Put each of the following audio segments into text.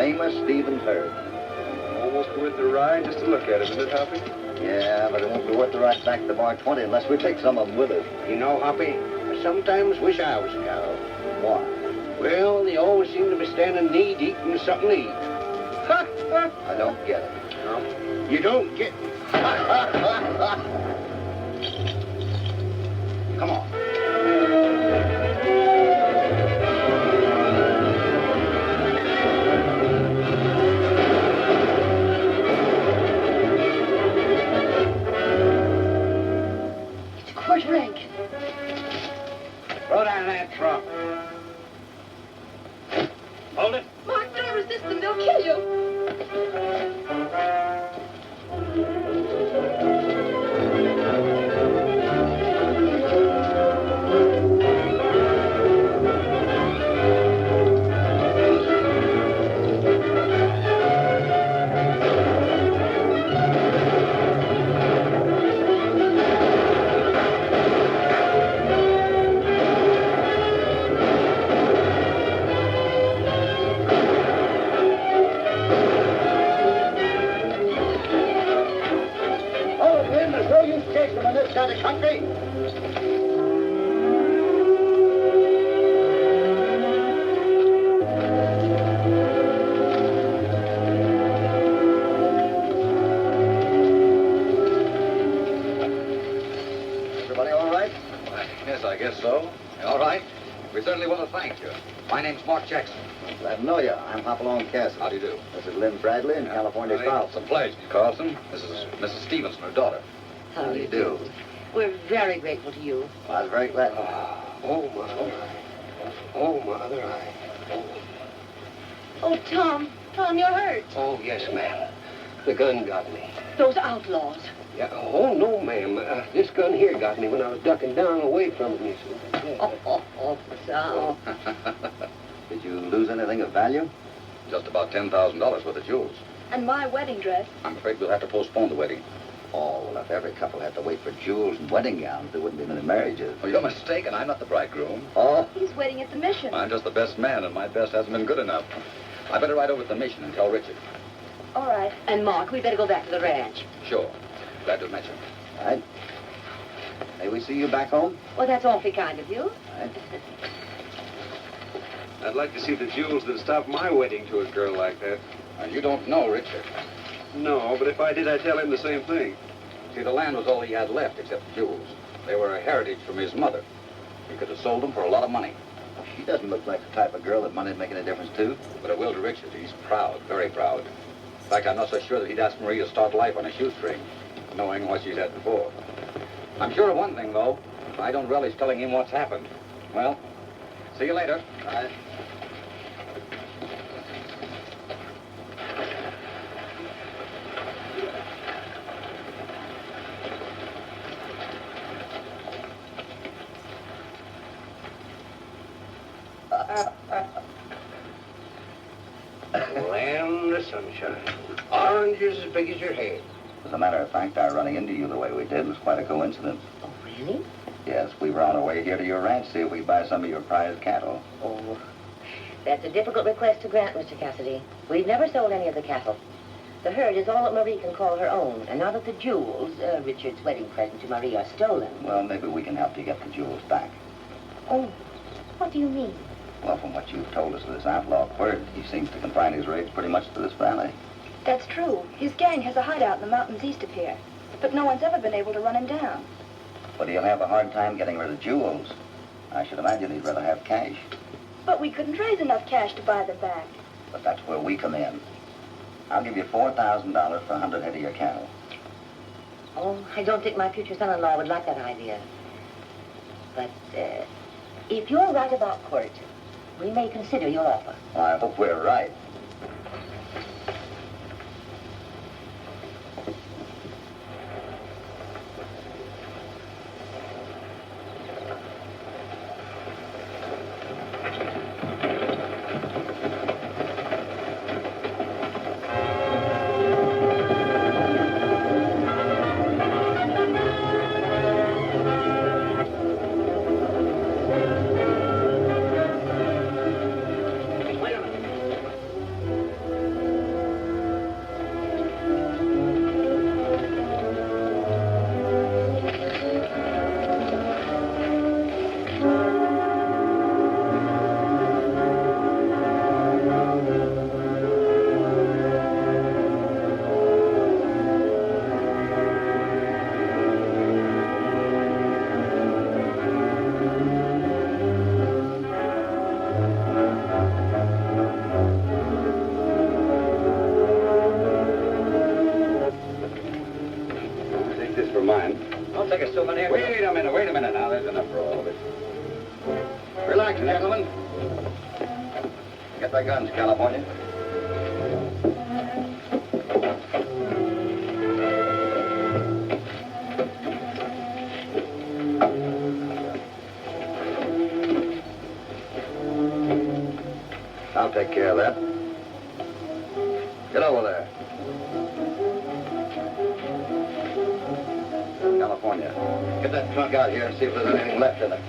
famous Stevens herd. Almost worth the ride just to look at it, isn't it, Hoppy? Yeah, but it won't be worth the ride back to Bar 20 unless we take some of them with us. You know, Hoppy, I sometimes wish I was a cow. Why? Well, they always seem to be standing knee-deep in something to eat. I don't get it. No, you don't get... Come on. It's a quarter egg. Throw down that truck. Hold it. Mark, don't resist them. They'll kill you. Kind of country. Everybody all right? Yes, I guess so. All right. We certainly want to thank you. My name's Mark Jackson. Glad to know you. I'm Hopalong Cassidy. How do you do? This is Lynn Bradley and California Carlson. It's a pleasure, Carlson. This is Mrs. Stevenson, her daughter. How do you do? We're very grateful to you. Well, I was very glad. Oh, Mother. Oh, Mother. Oh, Tom. Tom, you're hurt. Oh, yes, ma'am. The gun got me. Those outlaws. Yeah. Oh, no, ma'am. This gun here got me when I was ducking down away from it, you see. Yeah. Oh, Tom. Did you lose anything of value? Just about $10,000 worth of jewels. And my wedding dress. I'm afraid we'll have to postpone the wedding. Oh, well, if every couple had to wait for jewels and wedding gowns, there wouldn't be many marriages. Oh, you're mistaken. I'm not the bridegroom. Oh? He's waiting at the mission. I'm just the best man, and my best hasn't been good enough. I better ride over to the mission and tell Richard. All right. And Mark, we better go back to the ranch. Sure. Glad to meet you. All right. May we see you back home? Well, that's awfully kind of you. All right. I'd like to see the jewels that stopped my wedding to a girl like that. Now, you don't know Richard. No, but if I did, I'd tell him the same thing. See, the land was all he had left except the jewels. They were a heritage from his mother. He could have sold them for a lot of money. She doesn't look like the type of girl that money'd make any difference to. But it will to Richard. He's proud, very proud. In fact, I'm not so sure that he'd ask Marie to start life on a shoestring, knowing what she's had before. I'm sure of one thing, though. I don't relish telling him what's happened. Well, see you later. All right. Land of sunshine. Oranges as big as your head. As a matter of fact, our running into you the way we did was quite a coincidence. Oh, really? Yes, we were on our way here to your ranch to see if we could buy some of your prized cattle. Oh, that's a difficult request to grant, Mr. Cassidy. We've never sold any of the cattle. The herd is all that Marie can call her own. And now that the jewels, Richard's wedding present to Marie, are stolen. Well, maybe we can help you get the jewels back. Oh, what do you mean? Well, from what you've told us of this outlaw Quirt, he seems to confine his raids pretty much to this valley. That's true. His gang has a hideout in the mountains east of here. But no one's ever been able to run him down. But he'll have a hard time getting rid of jewels. I should imagine he'd rather have cash. But we couldn't raise enough cash to buy them back. But that's where we come in. I'll give you $4,000 for 100 head of your cattle. Oh, I don't think my future son-in-law would like that idea. But, if you're right about Quirt, we may consider your offer. Well, I hope we're right. Action, gentlemen. Get their guns, California. I'll take care of that. Get over there. California. Get that trunk out here and see if there's anything left in it.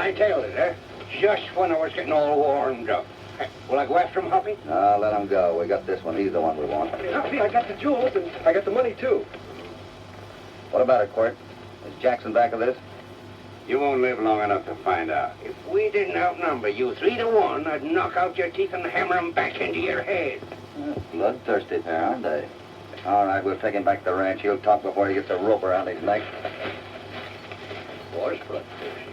Hightailed it, eh? Just when I was getting all warmed up. Will I go after him, Hoppy? No, let him go. We got this one. He's the one we want. Hoppy, I got the jewels and I got the money, too. What about it, Quirt? Is Jackson back of this? You won't live long enough to find out. If we didn't outnumber you 3-1, I'd knock out your teeth and hammer them back into your head. Bloodthirsty pair, aren't they? All right, we'll take him back to the ranch. He'll talk before he gets a rope around his neck. Horse bloodthirsty.